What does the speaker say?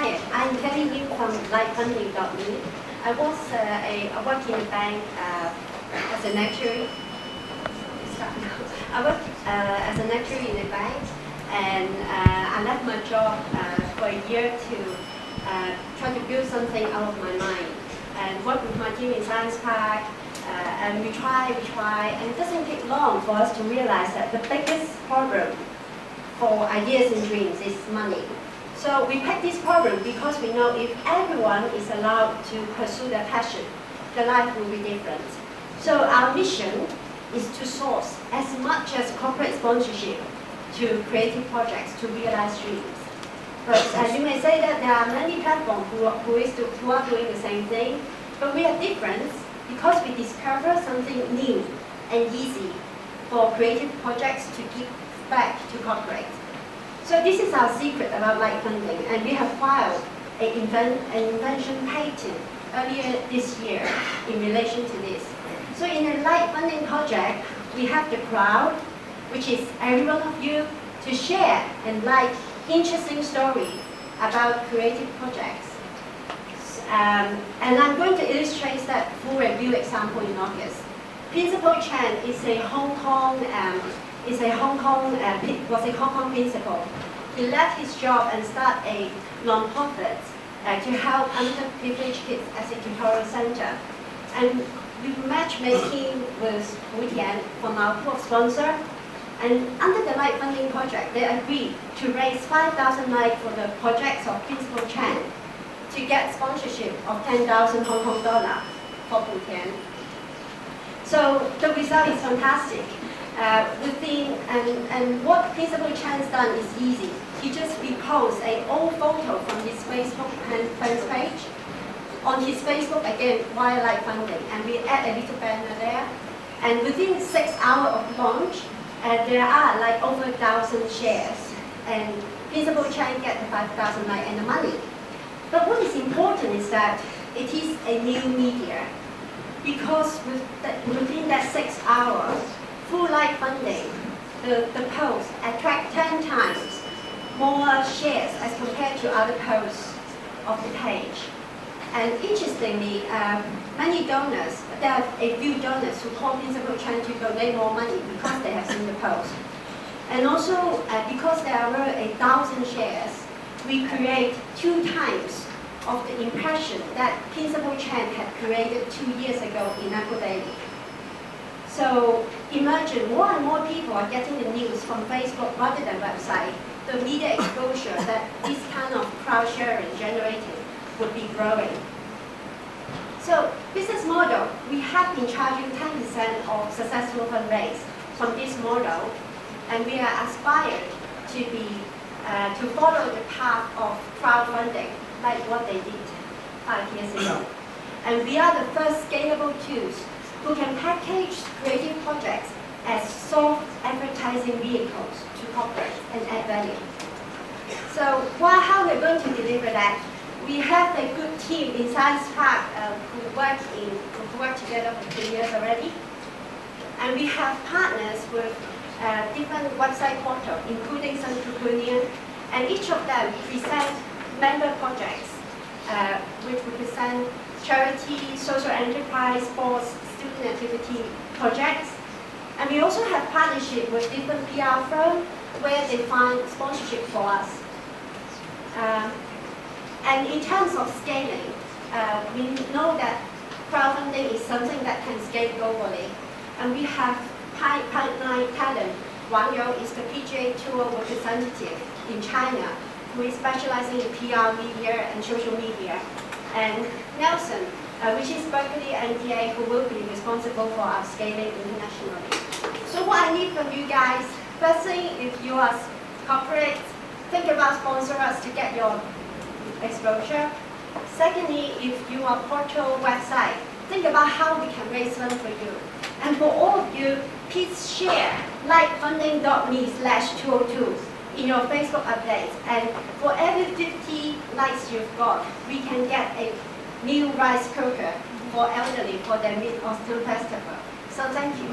Hi, I'm Kelly Lim from LIKEfunding.me. I work in a bank as an actuary. I work as an actuary in a bank, and I left my job for a year to try to build something out of my mind, and work with my team in Science Park. And we try, and it doesn't take long for us to realize that the biggest problem for ideas and dreams is money. So we picked this problem because we know if everyone is allowed to pursue their passion, their life will be different. So our mission is to source as much as corporate sponsorship to creative projects to realize dreams. But you may say that there are many platforms who are doing the same thing, but we are different because we discover something new and easy for creative projects to give back to corporate. So this is our secret about LIKEfunding, and we have filed an invention patent earlier this year in relation to this. So in the LIKEfunding project, we have the crowd, which is every one of you, to share and like interesting story about creative projects. And I'm going to illustrate that through a real example in August. Principal Chan is a Hong Kong principal. He left his job and started a non-profit to help underprivileged kids as a tutorial center. And we matchmaking with Wu Tian from our pool sponsor. And under the LIKEfunding project, they agreed to raise 5,000 LIKE for the projects of Principal Chan to get sponsorship of 10,000 Hong Kong dollar for Wu Tian. So the result is fantastic. And what Principal Chan's done is easy. He just reposts an old photo from his Facebook fans page on his Facebook again via LIKEfunding, and we add a little banner there. And within 6 hours of launch, there are like over 1,000 shares, and Principal Chan get the 5,000 LIKE and the money. But what is important is that it is a new media, because within that 6 hours, through LIKEfunding, the post attract 10 times more shares as compared to other posts of the page. And interestingly, many donors, there are a few donors who call Principal Chan to donate more money because they have seen the post. And also, because there are over 1,000 shares, we create 2 times of the impression that Principal Chan had created 2 years ago in Apple Daily. So imagine more and more people are getting the news from Facebook rather than website. The media exposure that this kind of crowd sharing generated would be growing. So business model, we have been charging 10% of successful fundraise from this model, and we are aspired to follow the path of crowdfunding like what they did 5 years ago. And we are the first scalable tools who can package creative projects as soft advertising vehicles to corporate and add value. So how we're going to deliver that? We have a good team in Science Park who work together for 2 years already. And we have partners with different website portals, including some CoCoon, and each of them present member projects, which represent charity, social enterprise, sports, student activity projects. And we also have partnership with different PR firms where they find sponsorship for us. And in terms of scaling, we know that crowdfunding is something that can scale globally. And we have pipeline talent. Wang You is the PGA Tour representative in China, who is specializing in PR media and social media. And Nelson, which is Berkeley MBA, who will be responsible for our scaling internationally. So what I need from you guys, first thing, if you are corporate, think about sponsoring us to get your exposure. Secondly, if you are portal website, think about how we can raise funds for you. And for all of you, please share LIKEfunding.me/202 in your Facebook updates. And for every 50 likes you've got, we can get a new rice cooker for elderly for their Mid-Autumn Festival. So thank you.